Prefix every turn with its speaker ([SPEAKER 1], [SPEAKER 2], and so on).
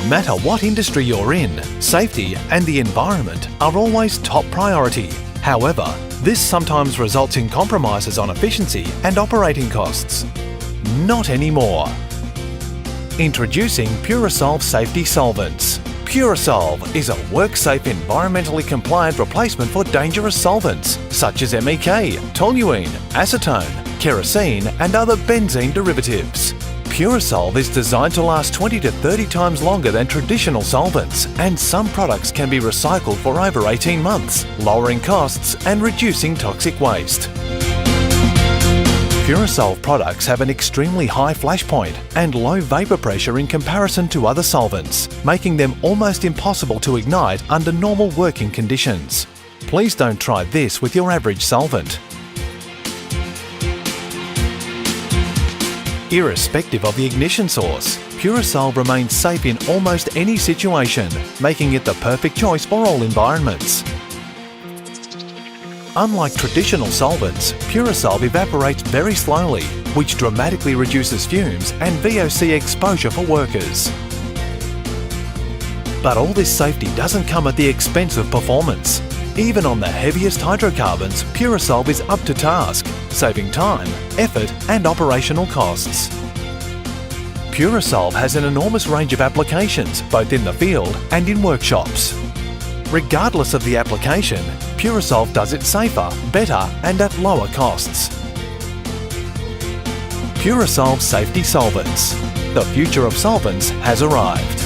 [SPEAKER 1] matter what industry you're in, safety and the environment are always top priority. However, this sometimes results in compromises on efficiency and operating costs. Not anymore. Introducing Purasolve Safety Solvents. Purasolve is a work-safe, environmentally compliant replacement for dangerous solvents such as MEK, toluene, acetone, kerosene and other benzene derivatives. Purasolve is designed to last 20 to 30 times longer than traditional solvents, and some products can be recycled for over 18 months, lowering costs and reducing toxic waste. Purasolve products have an extremely high flash point and low vapour pressure in comparison to other solvents, making them almost impossible to ignite under normal working conditions. Please don't try this with your average solvent. Irrespective of the ignition source, Purasolve remains safe in almost any situation, making it the perfect choice for all environments. Unlike traditional solvents, Purasolve evaporates very slowly, which dramatically reduces fumes and VOC exposure for workers. But all this safety doesn't come at the expense of performance. Even on the heaviest hydrocarbons, Purasolve is up to task, saving time, effort and operational costs. Purasolve has an enormous range of applications, both in the field and in workshops. Regardless of the application, Purasolve does it safer, better and at lower costs. Purasolve Safety Solvents. The future of solvents has arrived.